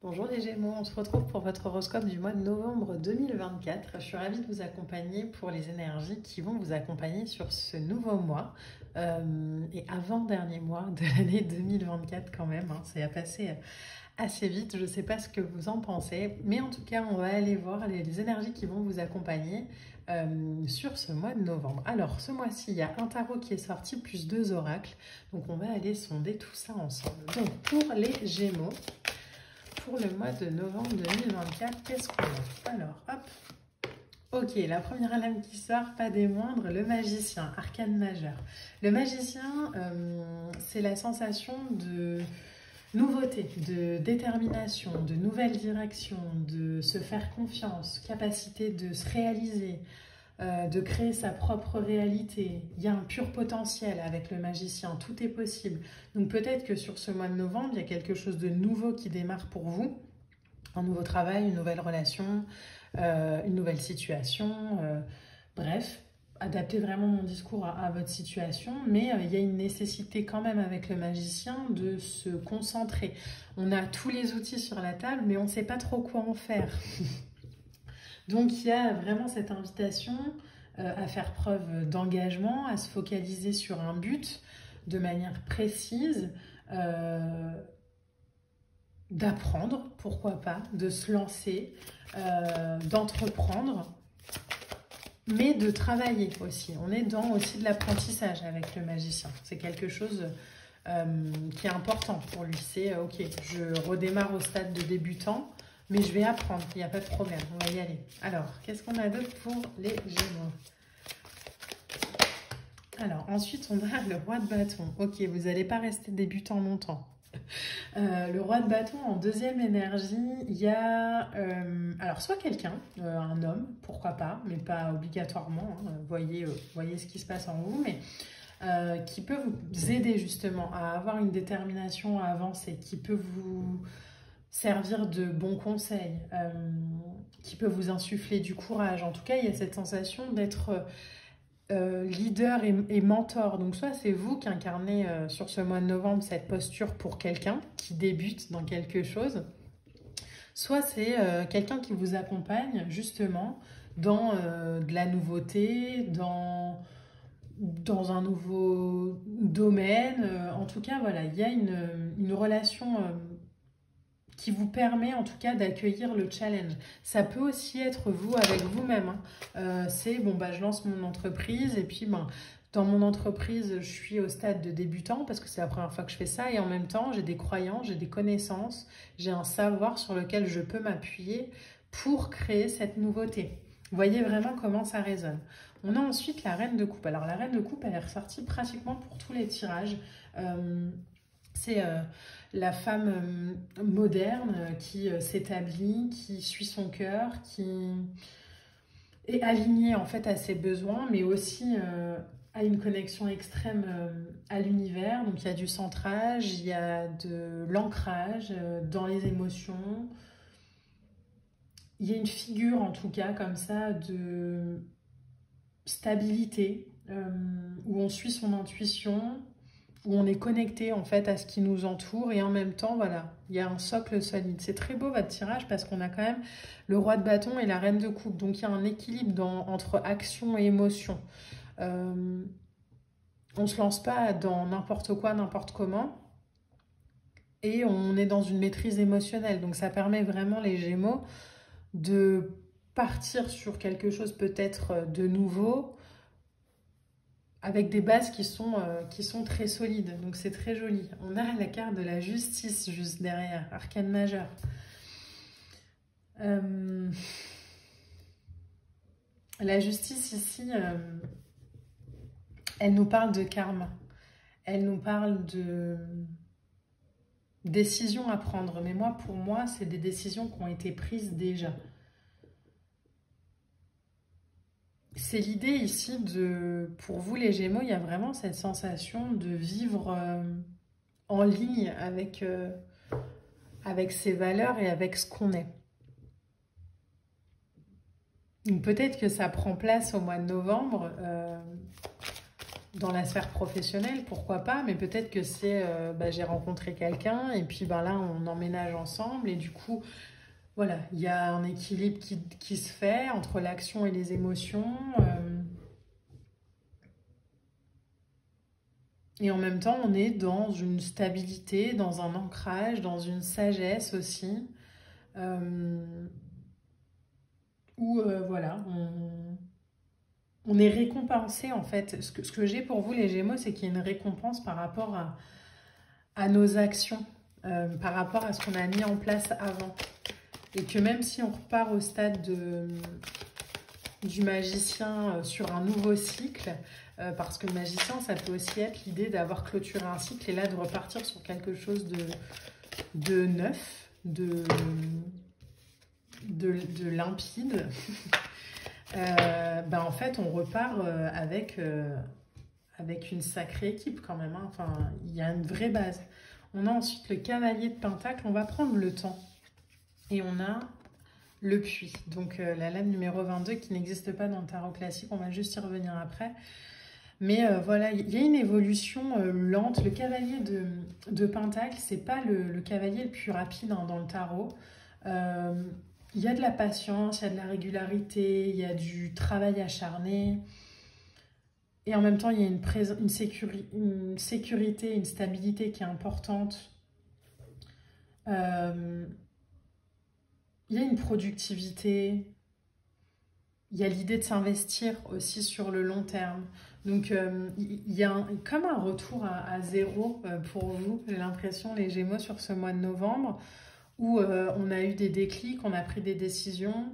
Bonjour les Gémeaux, on se retrouve pour votre horoscope du mois de novembre 2024. Je suis ravie de vous accompagner pour les énergies qui vont vous accompagner sur ce nouveau mois et avant-dernier mois de l'année 2024 quand même. C'est à passer assez vite, je ne sais pas ce que vous en pensez, mais en tout cas on va aller voir les énergies qui vont vous accompagner sur ce mois de novembre. Alors ce mois-ci, il y a un tarot qui est sorti plus deux oracles, donc on va aller sonder tout ça ensemble. Donc pour les Gémeaux, pour le mois de novembre 2024, qu'est-ce qu'on a? Alors, hop. Ok, la première lame qui sort, pas des moindres, le magicien, arcane majeur. Le magicien, c'est la sensation de nouveauté, de détermination, de nouvelle direction, de se faire confiance, capacité de se réaliser, de créer sa propre réalité. Il y a un pur potentiel avec le magicien, tout est possible. Donc peut-être que sur ce mois de novembre, il y a quelque chose de nouveau qui démarre pour vous. Un nouveau travail, une nouvelle relation, une nouvelle situation, bref. Adaptez vraiment mon discours à votre situation, mais il y a une nécessité quand même avec le magicien de se concentrer. On a tous les outils sur la table, mais on ne sait pas trop quoi en faire. Donc il y a vraiment cette invitation à faire preuve d'engagement, à se focaliser sur un but de manière précise, d'apprendre, pourquoi pas, de se lancer, d'entreprendre, mais de travailler aussi. On est dans aussi de l'apprentissage avec le magicien. C'est quelque chose qui est important pour lui. C'est ok, je redémarre au stade de débutant, mais je vais apprendre, il n'y a pas de problème, on va y aller. Alors, qu'est-ce qu'on a d'autre pour les Gémeaux? Alors, ensuite, on a le roi de bâton. Ok, vous n'allez pas rester débutant longtemps. Le roi de bâton en deuxième énergie, il y a alors soit quelqu'un, un homme, pourquoi pas, mais pas obligatoirement, hein, voyez ce qui se passe en vous, mais qui peut vous aider justement à avoir une détermination à avancer, qui peut vous servir de bons conseils, qui peut vous insuffler du courage. En tout cas, il y a cette sensation d'être leader et mentor. Donc soit c'est vous qui incarnez sur ce mois de novembre cette posture pour quelqu'un qui débute dans quelque chose, soit c'est quelqu'un qui vous accompagne justement dans de la nouveauté, dans un nouveau domaine. En tout cas, voilà, il y a une relation qui vous permet en tout cas d'accueillir le challenge. Ça peut aussi être vous avec vous-même. C'est bon, bah, je lance mon entreprise et puis dans mon entreprise, je suis au stade de débutant parce que c'est la première fois que je fais ça et en même temps, j'ai des croyances, j'ai des connaissances, j'ai un savoir sur lequel je peux m'appuyer pour créer cette nouveauté. Vous voyez vraiment comment ça résonne. On a ensuite la reine de coupe. Alors la reine de coupe, elle est ressortie pratiquement pour tous les tirages. C'est la femme moderne qui s'établit, qui suit son cœur, qui est alignée en fait à ses besoins, mais aussi a une connexion extrême à l'univers. Donc il y a du centrage, il y a de l'ancrage dans les émotions. Il y a une figure en tout cas comme ça de stabilité, où on suit son intuition, où on est connecté en fait à ce qui nous entoure et en même temps, voilà, il y a un socle solide. C'est très beau votre tirage parce qu'on a quand même le roi de bâton et la reine de coupe. Donc il y a un équilibre entre action et émotion. On ne se lance pas dans n'importe quoi, n'importe comment. Et on est dans une maîtrise émotionnelle. Donc ça permet vraiment les Gémeaux de partir sur quelque chose peut-être de nouveau, avec des bases qui sont très solides. Donc c'est très joli. On a la carte de la justice juste derrière, arcane majeur. La justice ici, elle nous parle de karma. Elle nous parle de décisions à prendre. Mais moi, pour moi, c'est des décisions qui ont été prises déjà. C'est l'idée ici de, pour vous les Gémeaux, il y a vraiment cette sensation de vivre en ligne avec ses valeurs et avec ce qu'on est. Donc peut-être que ça prend place au mois de novembre, dans la sphère professionnelle, pourquoi pas, mais peut-être que c'est j'ai rencontré quelqu'un et puis là on emménage ensemble et du coup voilà, il y a un équilibre qui se fait entre l'action et les émotions. Et en même temps, on est dans une stabilité, dans un ancrage, dans une sagesse aussi. Où voilà, on est récompensé en fait. Ce que j'ai pour vous les Gémeaux, c'est qu'il y a une récompense par rapport à nos actions, par rapport à ce qu'on a mis en place avant. Et que même si on repart au stade du magicien sur un nouveau cycle, parce que le magicien, ça peut aussi être l'idée d'avoir clôturé un cycle et là de repartir sur quelque chose de neuf, de limpide. En fait, on repart avec une sacrée équipe quand même. Hein. Enfin, il y a une vraie base. On a ensuite le cavalier de Pentacle. On va prendre le temps. Et on a le puits. Donc, la lame numéro 22 qui n'existe pas dans le tarot classique. On va juste y revenir après. Mais voilà, il y a une évolution lente. Le cavalier de Pentacle, c'est pas le cavalier le plus rapide hein, dans le tarot. Il y a de la patience, il y a de la régularité, il y a du travail acharné. Et en même temps, il y a une sécurité, une stabilité qui est importante. Il y a une productivité. Il y a l'idée de s'investir aussi sur le long terme. Donc, il y a comme un retour à zéro pour vous, j'ai l'impression, les Gémeaux, sur ce mois de novembre, où on a eu des déclics, on a pris des décisions.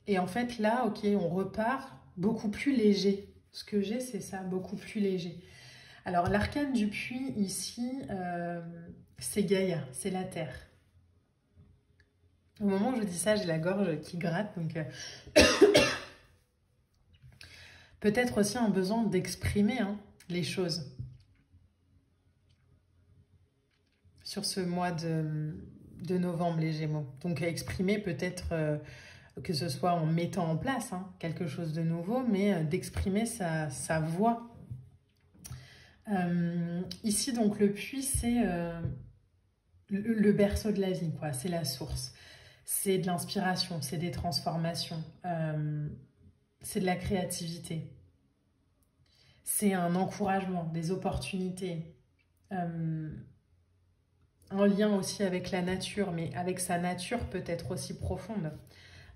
Et en fait, là, ok, on repart beaucoup plus léger. Ce que j'ai, c'est ça, beaucoup plus léger. Alors, l'arcane du puits, ici, c'est Gaïa, c'est la Terre. Au moment où je dis ça, j'ai la gorge qui gratte, donc peut-être aussi un besoin d'exprimer hein, les choses. Sur ce mois de novembre, les Gémeaux. Donc, exprimer peut-être... que ce soit en mettant en place hein, quelque chose de nouveau, mais d'exprimer sa voix. Ici, donc, le puits, c'est le berceau de la vie, quoi. C'est la source. C'est de l'inspiration, c'est des transformations, c'est de la créativité. C'est un encouragement, des opportunités. En lien aussi avec la nature, mais avec sa nature peut-être aussi profonde.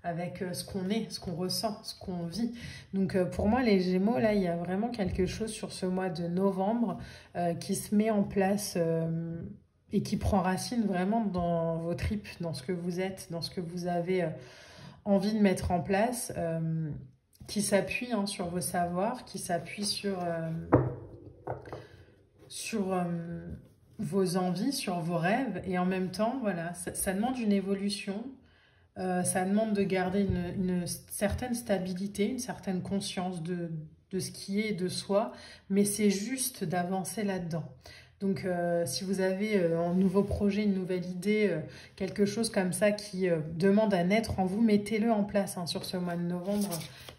Avec ce qu'on est, ce qu'on ressent, ce qu'on vit. Donc pour moi, les Gémeaux, là, il y a vraiment quelque chose sur ce mois de novembre qui se met en place et qui prend racine vraiment dans vos tripes, dans ce que vous êtes, dans ce que vous avez envie de mettre en place, qui s'appuie hein, sur vos savoirs, qui s'appuie sur vos envies, sur vos rêves. Et en même temps, voilà, ça demande une évolution. Ça demande de garder une certaine stabilité, une certaine conscience de ce qui est de soi, mais c'est juste d'avancer là-dedans. Donc, si vous avez un nouveau projet, une nouvelle idée, quelque chose comme ça qui demande à naître en vous, mettez-le en place hein, sur ce mois de novembre.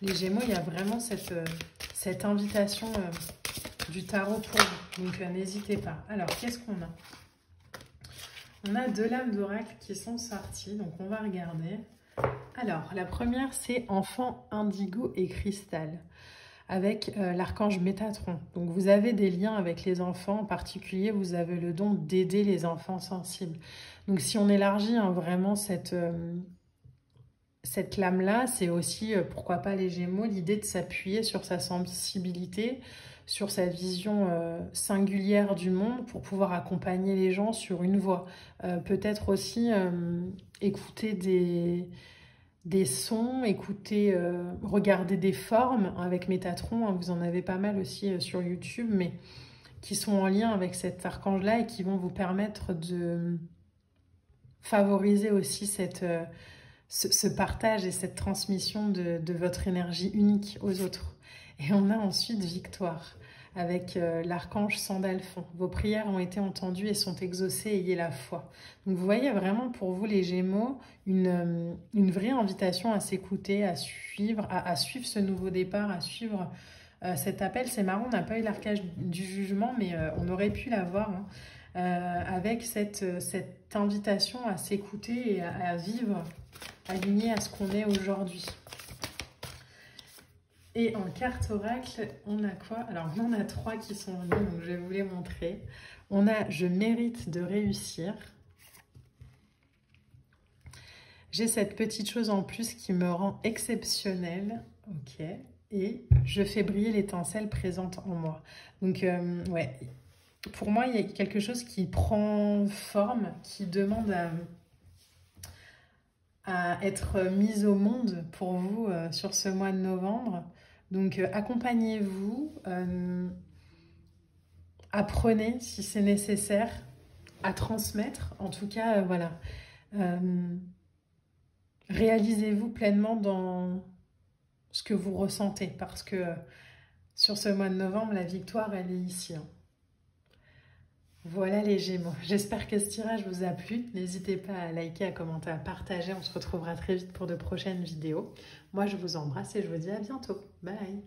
Les Gémeaux, il y a vraiment cette invitation du tarot pour vous, donc n'hésitez pas. Alors, qu'est-ce qu'on a ? On a deux lames d'oracle qui sont sorties, donc on va regarder. Alors, la première, c'est Enfant, Indigo et Cristal, avec l'archange Métatron. Donc, vous avez des liens avec les enfants, en particulier, vous avez le don d'aider les enfants sensibles. Donc, si on élargit hein, vraiment cette lame-là, c'est aussi, pourquoi pas les Gémeaux, l'idée de s'appuyer sur sa sensibilité, sur sa vision singulière du monde pour pouvoir accompagner les gens sur une voie. Peut-être aussi écouter des sons, écouter, regarder des formes avec Métatron, hein, vous en avez pas mal aussi sur YouTube, mais qui sont en lien avec cet archange-là et qui vont vous permettre de favoriser aussi ce partage et cette transmission de votre énergie unique aux autres. Et on a ensuite Victoire. avec l'archange Sandalphon. Vos prières ont été entendues et sont exaucées, ayez la foi. Donc vous voyez vraiment pour vous les Gémeaux, une vraie invitation à s'écouter, à suivre ce nouveau départ, à suivre cet appel. C'est marrant, on n'a pas eu l'archange du jugement, mais on aurait pu l'avoir, hein, avec cette invitation à s'écouter et à vivre aligné à ce qu'on est aujourd'hui. Et en carte oracle, on a quoi? Alors, on en a 3 qui sont en ligne, donc je vais vous les montrer. On a « Je mérite de réussir ». J'ai cette petite chose en plus qui me rend exceptionnelle. Ok. Et je fais briller l'étincelle présente en moi. Donc, ouais. Pour moi, il y a quelque chose qui prend forme, qui demande à être mise au monde pour vous sur ce mois de novembre. Donc, accompagnez-vous, apprenez si c'est nécessaire à transmettre. En tout cas, voilà. Réalisez-vous pleinement dans ce que vous ressentez parce que sur ce mois de novembre, la victoire, elle est ici, hein. Voilà les Gémeaux. J'espère que ce tirage vous a plu. N'hésitez pas à liker, à commenter, à partager. On se retrouvera très vite pour de prochaines vidéos. Moi, je vous embrasse et je vous dis à bientôt. Bye!